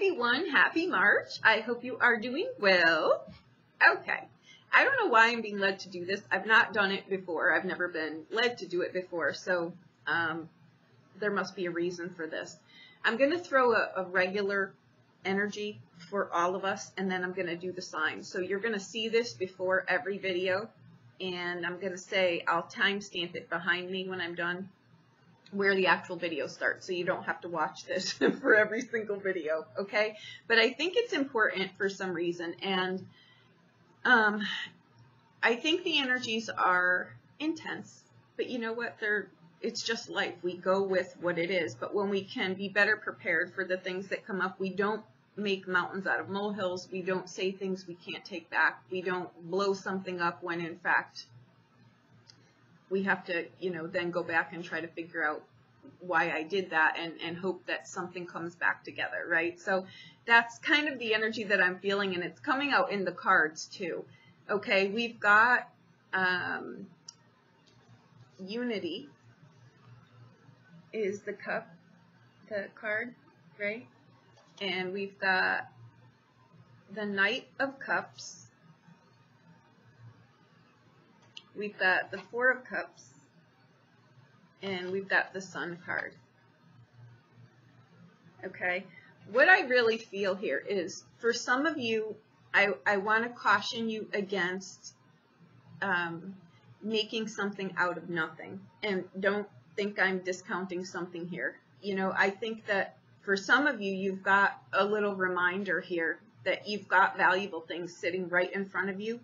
everyone. Happy March. I hope you are doing well. Okay. I don't know why I'm being led to do this. I've not done it before. I've never been led to do it before. So there must be a reason for this. I'm going to throw a regular energy for all of us, and then I'm going to do the signs. So you're going to see this before every video, and I'm going to say, I'll timestamp it behind me when I'm done, where the actual video starts, so you don't have to watch this for every single video, okay? But I think it's important for some reason, and I think the energies are intense, but you know what? It's just life. We go with what it is, but when we can be better prepared for the things that come up, we don't make mountains out of molehills. We don't say things we can't take back. We don't blow something up when, in fact, we have to, then go back and try to figure out why I did that and hope that something comes back together, right? So that's kind of the energy that I'm feeling, and it's coming out in the cards too. Okay, we've got Unity is the card, right? And we've got the Knight of Cups. We've got the Four of Cups, and we've got the Sun card. Okay, what I really feel here is, for some of you, I want to caution you against making something out of nothing. And don't think I'm discounting something here. I think that for some of you, you've got a little reminder here that you've got valuable things sitting right in front of you,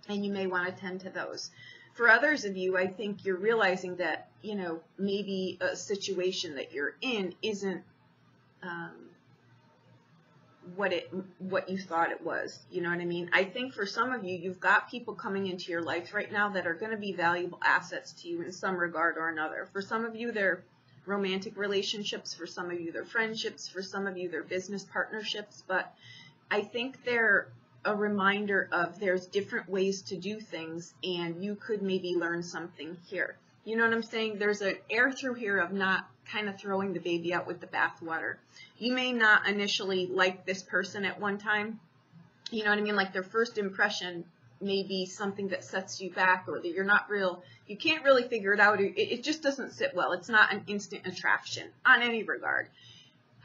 and you may want to tend to those. For others of you, I think you're realizing that, maybe a situation that you're in isn't what you thought it was. You know what I mean? I think for some of you, you've got people coming into your life right now that are going to be valuable assets to you in some regard or another. For some of you, they're romantic relationships. For some of you, they're friendships. For some of you, they're business partnerships. But I think they're a reminder of there's different ways to do things, and you could maybe learn something here. You know what I'm saying? There's an air through here of not kind of throwing the baby out with the bathwater. You may not initially like this person at one time. You know what I mean? Like, their first impression may be something that sets you back, or that you can't really figure it out. It just doesn't sit well. It's not an instant attraction on any regard.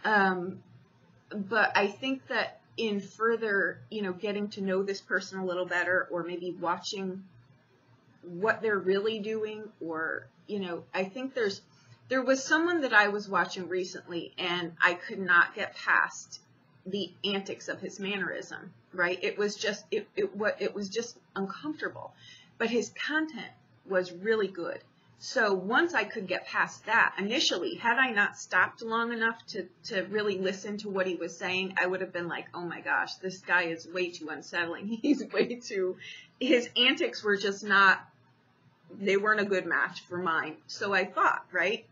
But I think that in further, getting to know this person a little better, or maybe watching what they're really doing, or, I think there was someone that I was watching recently, and I could not get past the antics of his mannerism, right? It was just, it was just uncomfortable, but his content was really good. So once I could get past that, initially, had I not stopped long enough to really listen to what he was saying, I would have been like, oh my gosh, this guy is way too unsettling. His antics were just they weren't a good match for mine. So I thought, right?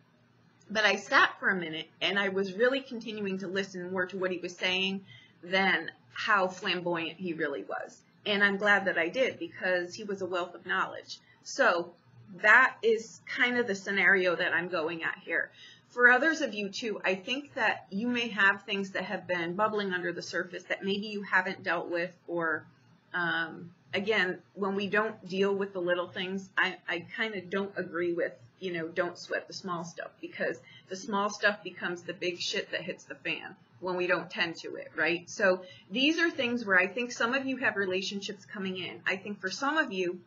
But I sat for a minute, and I was really continuing to listen more to what he was saying than how flamboyant he really was. And I'm glad that I did, because he was a wealth of knowledge. So that is kind of the scenario that I'm going at here. For others of you too, I think that you may have things that have been bubbling under the surface that maybe you haven't dealt with, or again, when we don't deal with the little things, I kind of don't agree with, don't sweat the small stuff, because the small stuff becomes the big shit that hits the fan when we don't tend to it, right? So these are things where I think some of you have relationships coming in. I think for some of you,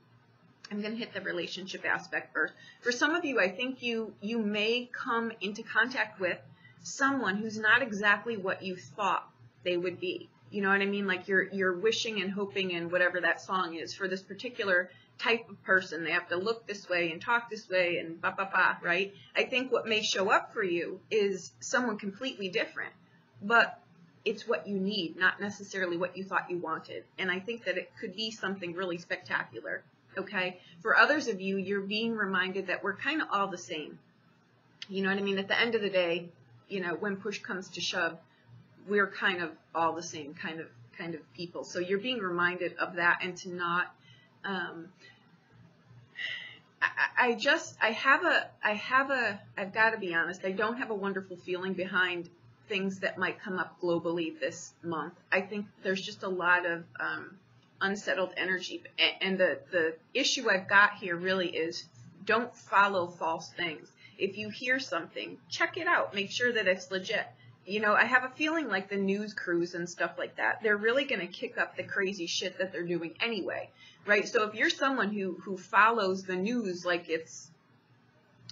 I'm going to hit the relationship aspect first. For some of you, I think you may come into contact with someone who's not exactly what you thought they would be. You know what I mean? Like, you're wishing and hoping, and whatever that song is, for this particular type of person. They have to look this way and talk this way and right? I think what may show up for you is someone completely different, but it's what you need, not necessarily what you thought you wanted. And I think that it could be something really spectacular. Okay, for others of you, you're being reminded that we're kind of all the same. You know what I mean? At the end of the day, when push comes to shove, we're kind of all the same kind of people. So you're being reminded of that, and to not. I've got to be honest. I don't have a wonderful feeling behind things that might come up globally this month. I think there's just a lot of unsettled energy. And the issue I've got here really is don't follow false things. If you hear something, check it out. Make sure that it's legit. You know, I have a feeling like the news crews and stuff like that, they're really going to kick up the crazy shit that they're doing anyway, right? So if you're someone who follows the news like it's,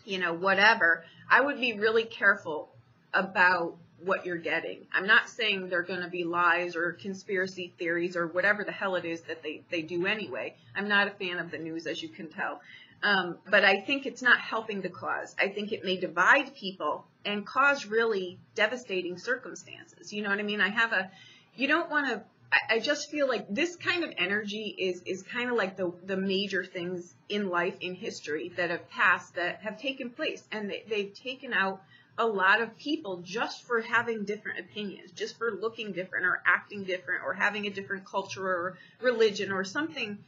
you know, whatever, I would be really careful about what you're getting. I'm not saying they're going to be lies or conspiracy theories or whatever the hell it is that they do anyway. I'm not a fan of the news, as you can tell. But I think it's not helping the cause. I think it may divide people and cause really devastating circumstances. You know what I mean? You don't want to, I just feel like this kind of energy is kind of like the major things in life, in history that have passed, that have taken place. And they've taken out a lot of people just for having different opinions, just for looking different or acting different or having a different culture or religion or something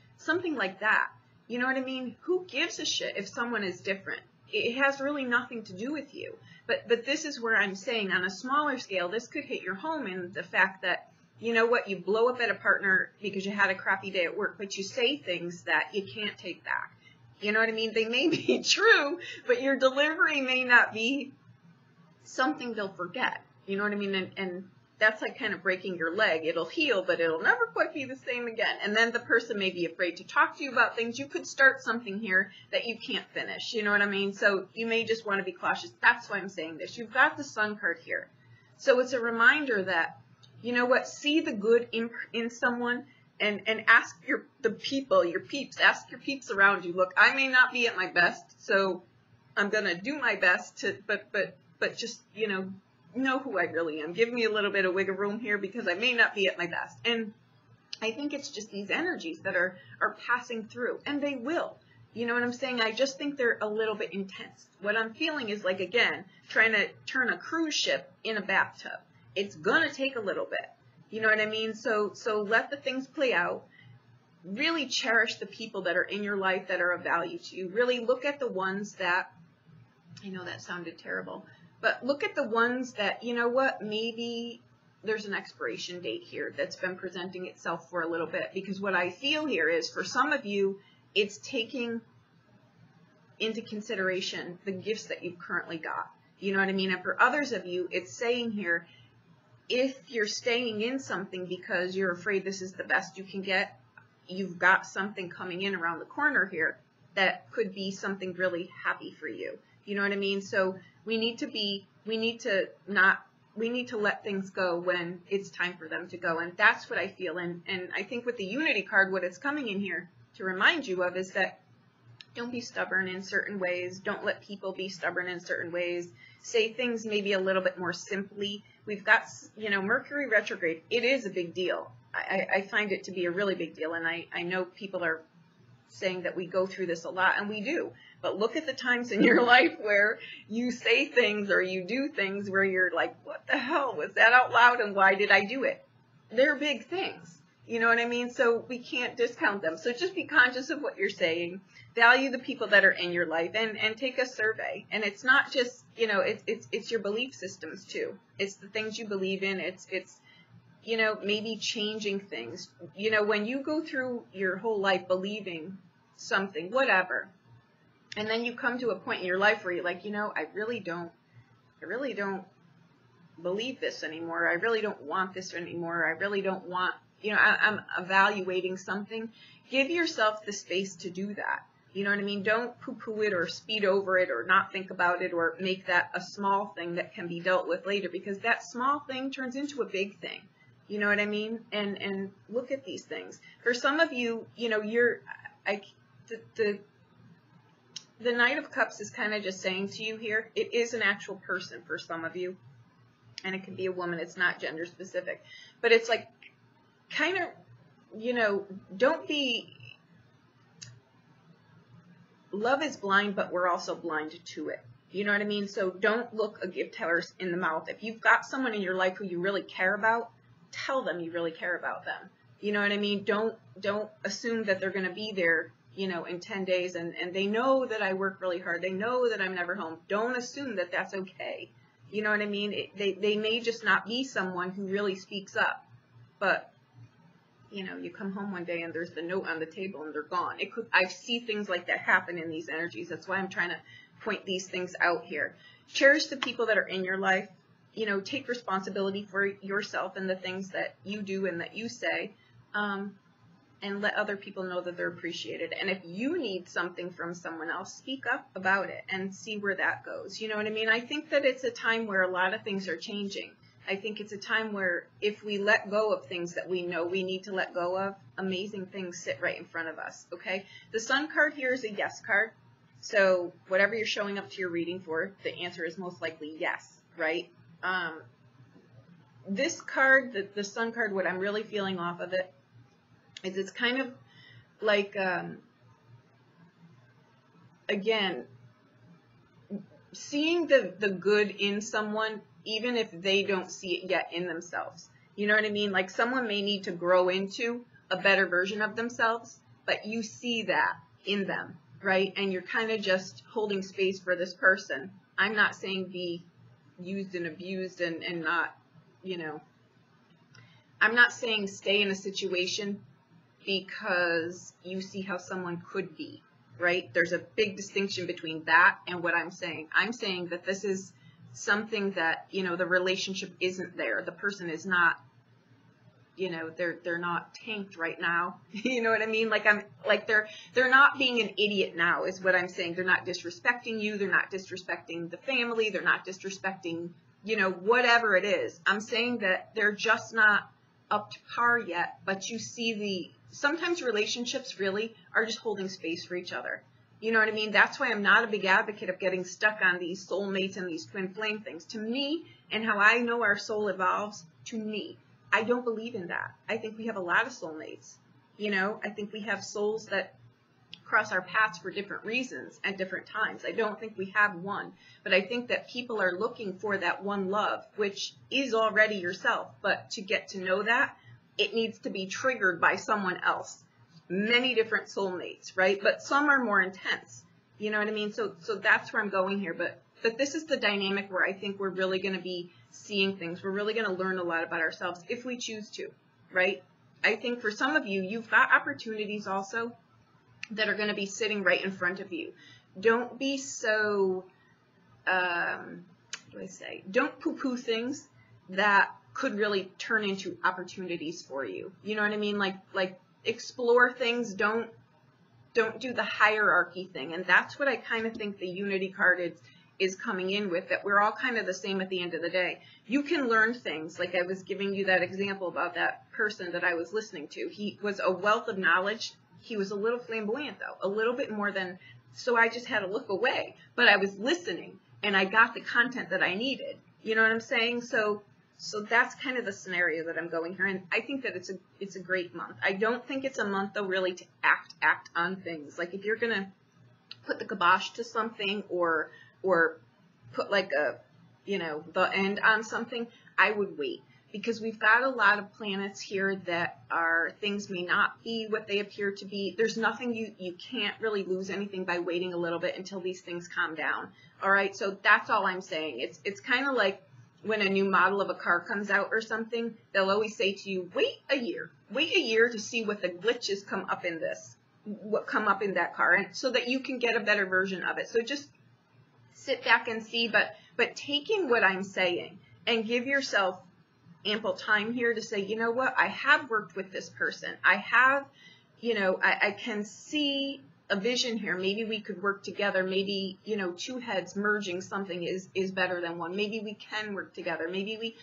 like that. You know what I mean? Who gives a shit if someone is different? It has really nothing to do with you. But this is where I'm saying on a smaller scale, this could hit your home in the fact that, you know what, you blow up at a partner because you had a crappy day at work, but you say things that you can't take back. You know what I mean? They may be true, but your delivery may not be something they'll forget. You know what I mean? And that's like kind of breaking your leg. It'll heal, but it'll never quite be the same again. And then the person may be afraid to talk to you about things. You could start something here that you can't finish. You know what I mean? So you may just want to be cautious. That's why I'm saying this. You've got the Sun card here. So it's a reminder that, you know what, see the good in someone and ask your peeps, ask your peeps around you. Look, I may not be at my best, so I'm going to do my best to, but just, you know who I really am. Give me a little bit of wiggle room here because I may not be at my best. And I think it's just these energies that are passing through, and they will. You know what I'm saying? I just think they're a little bit intense. What I'm feeling is like, again, trying to turn a cruise ship in a bathtub. It's going to take a little bit. You know what I mean? So let the things play out. Really cherish the people that are in your life that are of value to you. Really look at the ones that, I know that sounded terrible, but look at the ones that, you know what, maybe there's an expiration date here that's been presenting itself for a little bit. Because what I feel here is, for some of you, it's taking into consideration the gifts that you've currently got. You know what I mean? And for others of you, it's saying here, if you're staying in something because you're afraid this is the best you can get, you've got something coming in around the corner here that could be something really happy for you. You know what I mean? So we need to let things go when it's time for them to go. And that's what I feel. And I think with the Unity card, what it's coming in here to remind you of is that don't be stubborn in certain ways. Don't let people be stubborn in certain ways. Say things maybe a little bit more simply. We've got, you know, Mercury retrograde. It is a big deal. I find it to be a really big deal. And I know people are saying that we go through this a lot, and we do. But look at the times in your life where you say things or you do things where you're like, what the hell was that out loud, and why did I do it? They're big things. You know what I mean? So we can't discount them. So just be conscious of what you're saying. Value the people that are in your life, and take a survey. And it's not just, you know, it's your belief systems too. It's the things you believe in. It's you know, maybe changing things. You know, when you go through your whole life believing something, whatever, and then you come to a point in your life where you're like, you know, I really don't believe this anymore. I really don't want this anymore. I really don't want, you know, I'm evaluating something. Give yourself the space to do that. You know what I mean? Don't poo-poo it or speed over it or not think about it or make that a small thing that can be dealt with later, because that small thing turns into a big thing. You know what I mean? And look at these things. For some of you, you know, the Knight of Cups is kind of just saying to you here, it is an actual person for some of you. And it can be a woman. It's not gender specific. But it's like, kind of, you know, don't be, love is blind, but we're also blind to it. You know what I mean? So don't look a gift teller in the mouth. If you've got someone in your life who you really care about, tell them you really care about them. You know what I mean? Don't assume that they're going to be there, you know, in 10 days and they know that I work really hard. They know that I'm never home. Don't assume that that's okay. You know what I mean? They may just not be someone who really speaks up, but you know, you come home one day and there's the note on the table and they're gone. I see things like that happen in these energies. That's why I'm trying to point these things out here. Cherish the people that are in your life. You know, take responsibility for yourself and the things that you do and that you say, and let other people know that they're appreciated. And if you need something from someone else, speak up about it and see where that goes. You know what I mean? I think that it's a time where a lot of things are changing. I think it's a time where if we let go of things that we know we need to let go of, amazing things sit right in front of us, okay? The Sun card here is a yes card. So whatever you're showing up to your reading for, the answer is most likely yes, right? This card, the Sun card, what I'm really feeling off of it is it's kind of like, again, seeing the good in someone, even if they don't see it yet in themselves. You know what I mean? Like someone may need to grow into a better version of themselves, but you see that in them, right? And you're kind of just holding space for this person. I'm not saying be used and abused and not, you know, I'm not saying stay in a situation because you see how someone could be, right? There's a big distinction between that and what I'm saying. I'm saying that this is something that, you know, the relationship isn't there. The person is not, you know, they're not tanked right now. You know what I mean? They're not being an idiot now is what I'm saying. They're not disrespecting you. They're not disrespecting the family. They're not disrespecting, you know, whatever it is. I'm saying that they're just not up to par yet, but you see sometimes relationships really are just holding space for each other. You know what I mean? That's why I'm not a big advocate of getting stuck on these soulmates and these twin flame things. To me, and how I know our soul evolves, to me, I don't believe in that. I think we have a lot of soulmates. You know, I think we have souls that cross our paths for different reasons at different times. I don't think we have one, but I think that people are looking for that one love, which is already yourself. But to get to know that, it needs to be triggered by someone else. Many different soulmates, right? But some are more intense. You know what I mean? So that's where I'm going here. But this is the dynamic where I think we're really going to be seeing things. We're really going to learn a lot about ourselves if we choose to, right? I think for some of you, you've got opportunities also that are going to be sitting right in front of you. Don't be so, don't poo-poo things that could really turn into opportunities for you. You know what I mean? Like explore things. Don't do the hierarchy thing. And that's what I kind of think the Unity card is coming in with, that we're all kind of the same at the end of the day. You can learn things. Like I was giving you that example about that person that I was listening to. He was a wealth of knowledge. He was a little flamboyant though, a little bit more than, so I just had to look away, but I was listening and I got the content that I needed. You know what I'm saying? So that's kind of the scenario that I'm going here. And I think that it's a great month. I don't think it's a month though really to act on things. Like if you're going to put the kibosh to something or put like a, you know, the end on something, I would wait. Because we've got a lot of planets here that are, things may not be what they appear to be. There's nothing, you can't really lose anything by waiting a little bit until these things calm down. All right, so that's all I'm saying. It's kind of like when a new model of a car comes out or something, they'll always say to you, wait a year to see what the glitches come up in that car, and so that you can get a better version of it. So just sit back and see, but taking what I'm saying and give yourself ample time here to say, you know what, I have worked with this person. I have, you know, I can see a vision here. Maybe we could work together. Maybe, you know, two heads merging something is better than one. Maybe we can work together. Maybe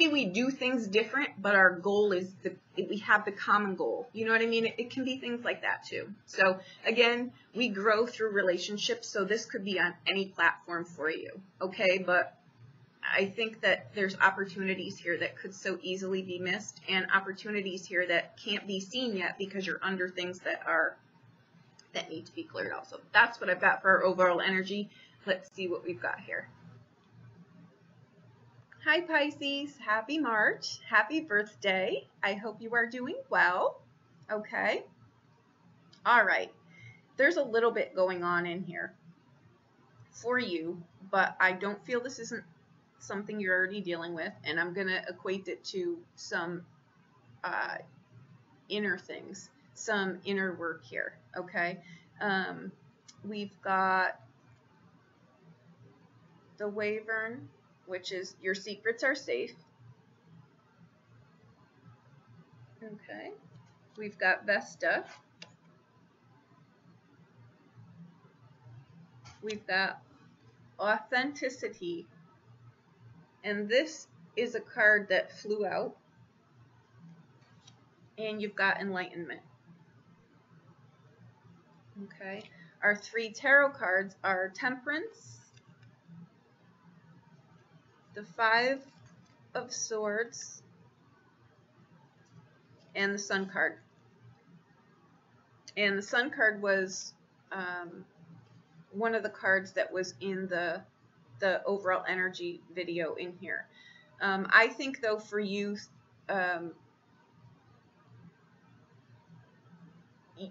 we do things different, but our goal is we have the common goal. You know what I mean? It can be things like that too. So again, we grow through relationships. So this could be on any platform for you. Okay. But I think that there's opportunities here that could so easily be missed, and opportunities here that can't be seen yet because you're under things that need to be cleared out. So that's what I've got for our overall energy. Let's see what we've got here. Hi Pisces, happy March, happy birthday. I hope you are doing well. Okay. All right. There's a little bit going on in here for you, but I don't feel this isn't something you're already dealing with, and I'm going to equate it to some inner things, some inner work here, okay? We've got the Wyvern, which is your secrets are safe. Okay. We've got Vesta. We've got Authenticity. And this is a card that flew out. And you've got Enlightenment. Okay. Our 3 tarot cards are Temperance, the 5 of Swords, and the Sun card. And the Sun card was one of the cards that was in the overall energy video in here. I think, though, for you,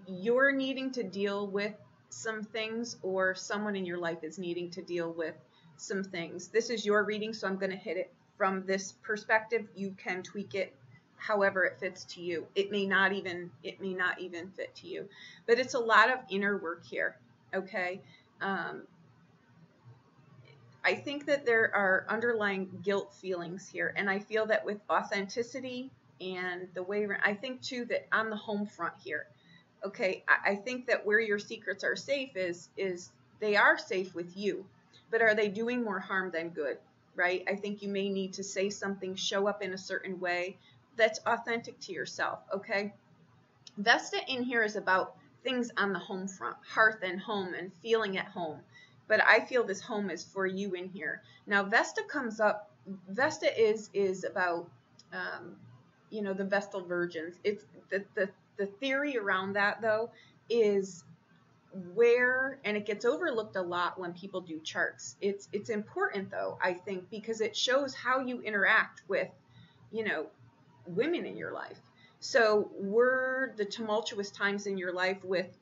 you're needing to deal with some things, or someone in your life is needing to deal with some things. This is your reading, so I'm going to hit it from this perspective. You can tweak it however it fits to you. It may not even fit to you, but it's a lot of inner work here. Okay. I think that there are underlying guilt feelings here, and I feel that with Authenticity and the Wyvern, I think too that on the home front here. Okay, I think that where your secrets are safe is they are safe with you, but are they doing more harm than good, right? I think you may need to say something, show up in a certain way that's authentic to yourself, okay? Vesta in here is about things on the home front, hearth and home and feeling at home, but I feel this home is for you in here. Now, Vesta comes up, Vesta is about, you know, the Vestal Virgins. It's the theory around that, though, is where, and it gets overlooked a lot when people do charts. It's important, though, I think, because it shows how you interact with, you know, women in your life. So were the tumultuous times in your life with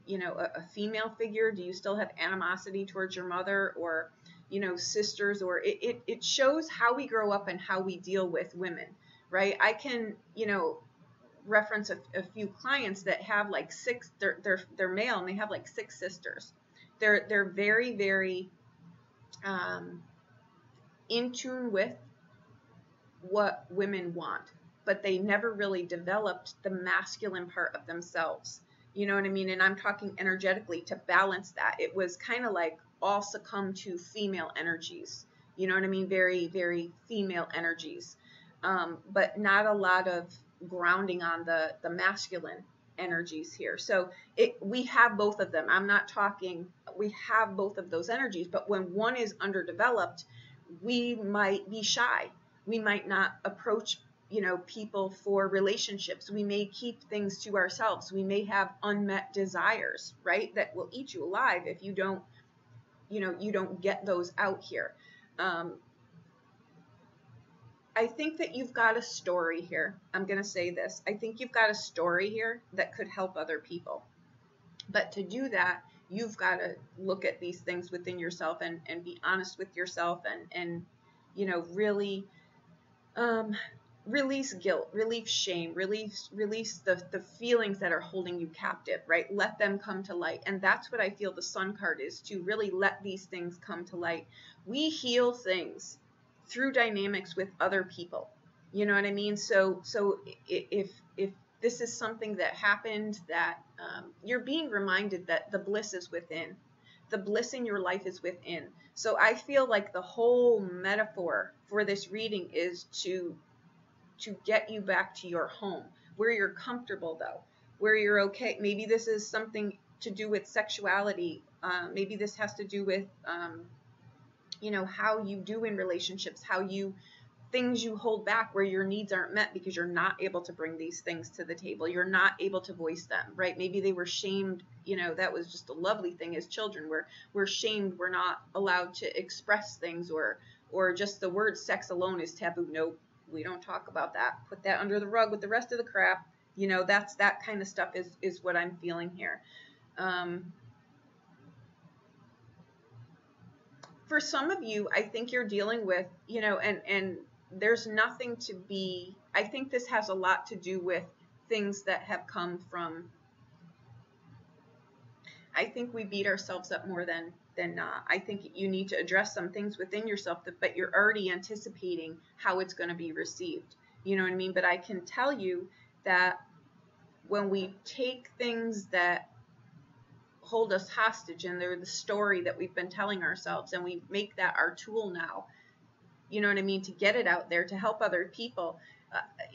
you know, a female figure? Do you still have animosity towards your mother or, you know, sisters? Or it shows how we grow up and how we deal with women, right? I can, you know, reference a few clients that have like 6, they're male, and they have like 6 sisters. They're very, very in tune with what women want, but they never really developed the masculine part of themselves. You know what I mean? And I'm talking energetically to balance that. It was kind of like all succumb to female energies. You know what I mean? Very, very female energies, but not a lot of grounding on the masculine energies here. So we have both of them. I'm not talking, we have both of those energies, but when one is underdeveloped, we might be shy. We might not approach, you know, people for relationships. We may keep things to ourselves. We may have unmet desires, right? That will eat you alive if you don't, you know, you don't get those out here. I think that you've got a story here. I'm going to say this. I think you've got a story here that could help other people. But to do that, you've got to look at these things within yourself and be honest with yourself and you know, really release guilt, release shame, release the feelings that are holding you captive, right? Let them come to light. And that's what I feel the Sun card is, to really let these things come to light. We heal things through dynamics with other people. You know what I mean? So if this is something that happened, that you're being reminded that the bliss is within. The bliss in your life is within. So I feel like the whole metaphor for this reading is to get you back to your home, where you're comfortable, though, where you're okay. Maybe this is something to do with sexuality. Maybe this has to do with you know, how you do in relationships, things you hold back where your needs aren't met because you're not able to bring these things to the table. You're not able to voice them, right? Maybe they were shamed. You know, that was just a lovely thing as children. We're shamed. We're not allowed to express things, or just the word sex alone is taboo. Nope, we don't talk about that. Put that under the rug with the rest of the crap. You know, that kind of stuff is what I'm feeling here. for some of you, I think you're dealing with, and there's nothing to be, I think this has a lot to do with things that have come from, I think we beat ourselves up more than not. I think you need to address some things within yourself, but you're already anticipating how it's going to be received. You know what I mean? But I can tell you that when we take things that hold us hostage, and they're the story that we've been telling ourselves, and we make that our tool now, you know what I mean, to get it out there, to help other people.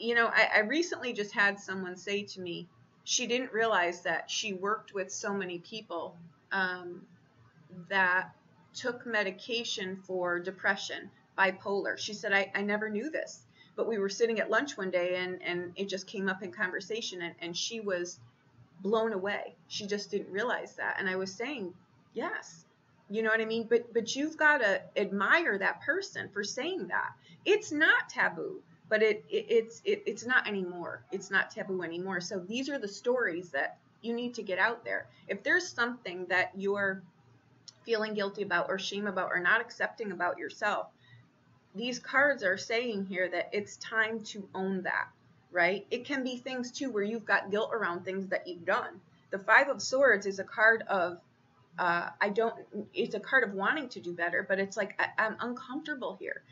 I recently just had someone say to me, she didn't realize that she worked with so many people that took medication for depression, bipolar. She said, I never knew this, but we were sitting at lunch one day, and it just came up in conversation, and she was blown away. She just didn't realize that. And I was saying, yes, you know what I mean? But you've got to admire that person for saying that. It's not taboo, but it's not anymore. It's not taboo anymore. So these are the stories that you need to get out there. If there's something that you're feeling guilty about, or shame about, or not accepting about yourself, these cards are saying here that it's time to own that, right? It can be things too where you've got guilt around things that you've done. The Five of Swords is a card of, it's a card of wanting to do better, but it's like, I'm uncomfortable here.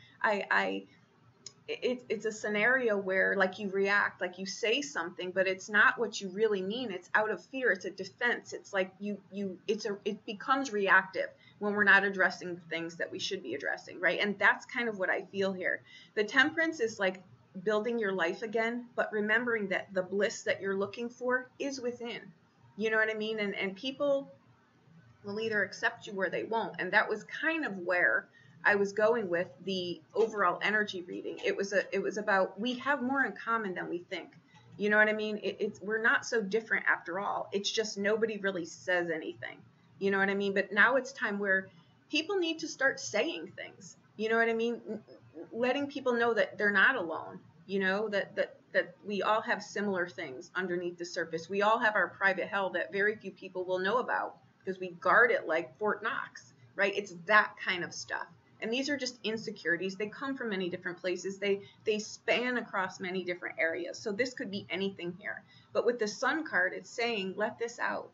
It's a scenario where, like, you react, like you say something, but it's not what you really mean. It's out of fear. It's a defense. It's like it becomes reactive when we're not addressing things that we should be addressing, right? And that's kind of what I feel here. The Temperance is like building your life again, but remembering that the bliss that you're looking for is within. You know what I mean? And people will either accept you or they won't. And that was kind of where I was going with the overall energy reading. It was about, we have more in common than we think. You know what I mean? We're not so different after all. It's just nobody really says anything. You know what I mean? But now it's time where people need to start saying things. You know what I mean? Letting people know that they're not alone. You know, that we all have similar things underneath the surface. We all have our private hell that very few people will know about because we guard it like Fort Knox, right? It's that kind of stuff. And these are just insecurities. They come from many different places. They span across many different areas. So this could be anything here. But with the Sun card, it's saying, let this out.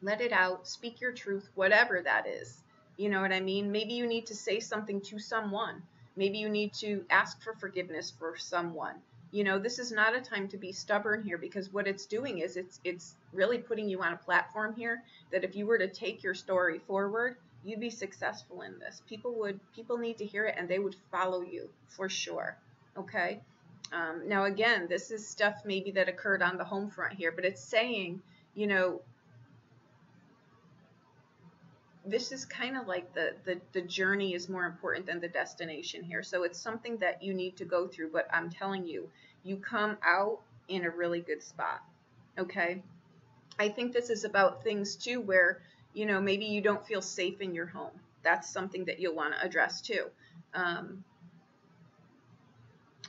Let it out. Speak your truth, whatever that is. You know what I mean? Maybe you need to say something to someone. Maybe you need to ask for forgiveness for someone. You know, this is not a time to be stubborn here, because what it's doing is it's really putting you on a platform here that if you were to take your story forward, you'd be successful in this. People need to hear it, and they would follow you for sure. Okay. Now again, this is stuff maybe that occurred on the home front here, but it's saying, you know, this is kind of like the journey is more important than the destination here. So it's something that you need to go through, but I'm telling you, you come out in a really good spot. Okay. I think this is about things too where, you know, maybe you don't feel safe in your home. That's something that you'll want to address too.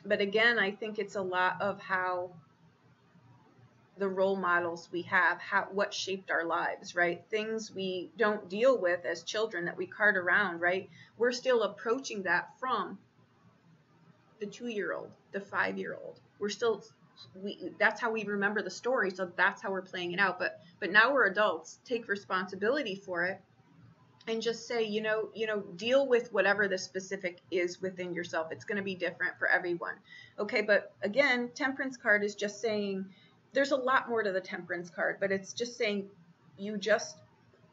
But again, I think it's a lot of how the role models we have, what shaped our lives, right? Things we don't deal with as children that we cart around, right? We're still approaching that from the 2-year-old, the 5-year-old. That's how we remember the story, so that's how we're playing it out. But now we're adults. Take responsibility for it and just say, you know, deal with whatever the specific is within yourself. It's going to be different for everyone. Okay, but again, Temperance card is just saying, there's a lot more to the Temperance card, but it's just saying you just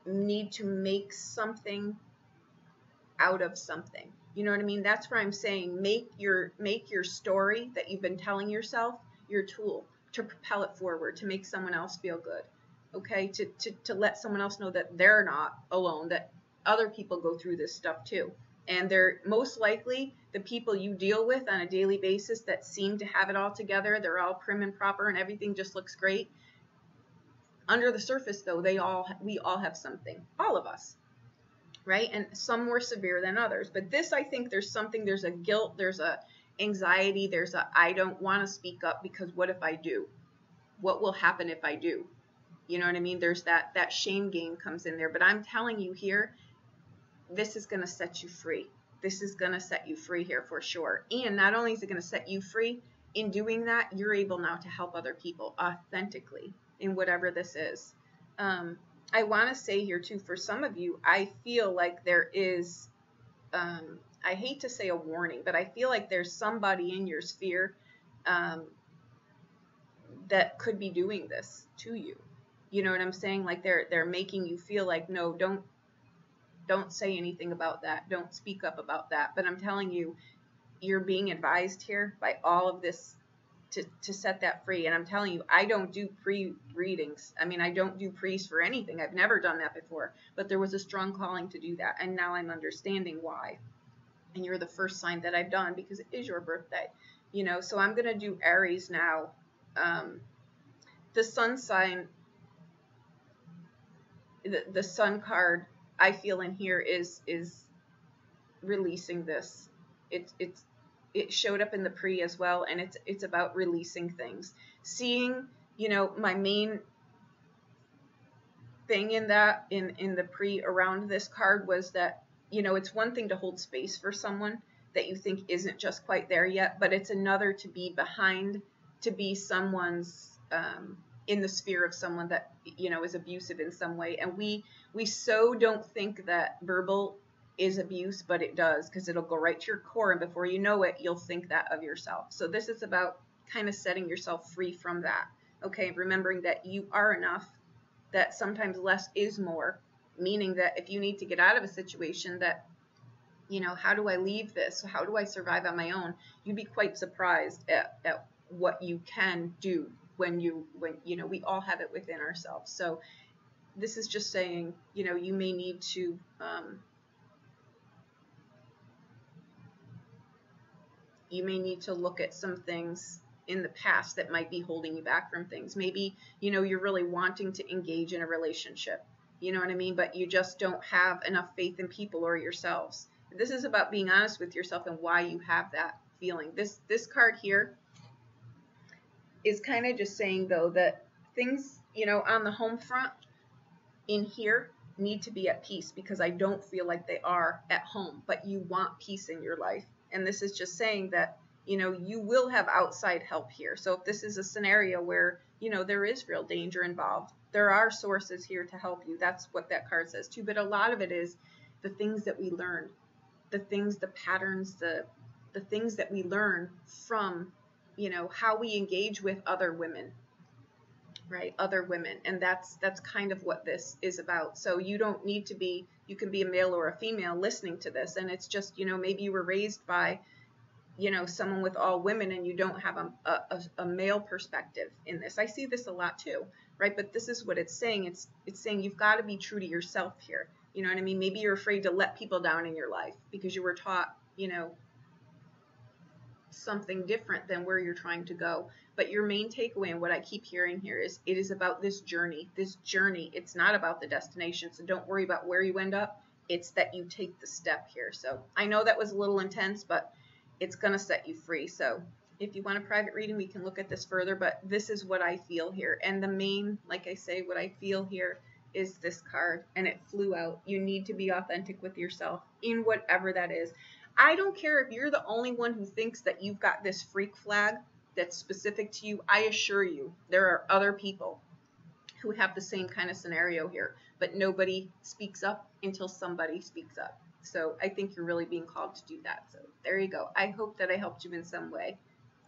need to make something out of something. You know what I mean? That's where I'm saying make your story that you've been telling yourself your tool to propel it forward, to make someone else feel good. Okay? To let someone else know that they're not alone, that other people go through this stuff too. And they're most likely the people you deal with on a daily basis that seem to have it all together. They're all prim and proper and everything just looks great. Under the surface, though, we all have something. All of us. Right? And some more severe than others. But this, I think there's a guilt, there's a anxiety, there's a I don't want to speak up because what if I do? What will happen if I do? You know what I mean? There's that shame game comes in there. But I'm telling you here, this is going to set you free. This is going to set you free here for sure. And not only is it going to set you free, in doing that, you're able now to help other people authentically in whatever this is. I want to say here too, for some of you, I feel like there is, I hate to say a warning, but I feel like there's somebody in your sphere that could be doing this to you. You know what I'm saying? Like they're making you feel like, no, don't say anything about that. Don't speak up about that. But I'm telling you, you're being advised here by all of this to set that free. And I'm telling you, I don't do pre-readings. I mean, I don't do pre's for anything. I've never done that before, but there was a strong calling to do that. And now I'm understanding why. And you're the first sign that I've done because it is your birthday, you know. So I'm going to do Aries now. The sun sign, the sun card I feel in here is releasing this. It showed up in the pre as well, and it's about releasing things. Seeing, you know, my main thing in that in the pre around this card was that, you know, it's one thing to hold space for someone that you think isn't just quite there yet, but it's another to be behind, to be someone's in the sphere of someone that, you know, is abusive in some way. And we so don't think that verbal is abuse, but it does, because it'll go right to your core, and before you know it, you'll think that of yourself. So this is about kind of setting yourself free from that. Okay, remembering that you are enough, that sometimes less is more, meaning that if you need to get out of a situation that, you know, how do I leave this? How do I survive on my own? You'd be quite surprised at what you can do when you know, we all have it within ourselves. So this is just saying, you know, you may need to look at some things in the past that might be holding you back from things. Maybe, you know, you're really wanting to engage in a relationship, you know what I mean? But you just don't have enough faith in people or yourselves. This is about being honest with yourself and why you have that feeling. This card here is kind of just saying, though, that things, you know, on the home front in here need to be at peace, because I don't feel like they are at home, but you want peace in your life. And this is just saying that, you know, you will have outside help here. So if this is a scenario where, you know, there is real danger involved, there are sources here to help you. That's what that card says too. But a lot of it is the things that we learn, the things, the patterns, the things that we learn from, you know, how we engage with other women, right? Other women. And that's kind of what this is about. So you don't need to be, you can be a male or a female listening to this. And it's just, you know, maybe you were raised by, you know, someone with all women, and you don't have a male perspective in this. I see this a lot too, right? But this is what it's saying. It's saying you've got to be true to yourself here. You know what I mean? Maybe you're afraid to let people down in your life because you were taught, you know, something different than where you're trying to go. But your main takeaway, and what I keep hearing here, is it is about this journey. It's not about the destination. So don't worry about where you end up. It's that you take the step here. So I know that was a little intense, but it's going to set you free. So if you want a private reading, we can look at this further, but this is what I feel here. And the main, like I say, what I feel here is this card, and it flew out. You need to be authentic with yourself in whatever that is. I don't care if you're the only one who thinks that you've got this freak flag that's specific to you. I assure you, there are other people who have the same kind of scenario here, but nobody speaks up until somebody speaks up. So I think you're really being called to do that. So there you go. I hope that I helped you in some way.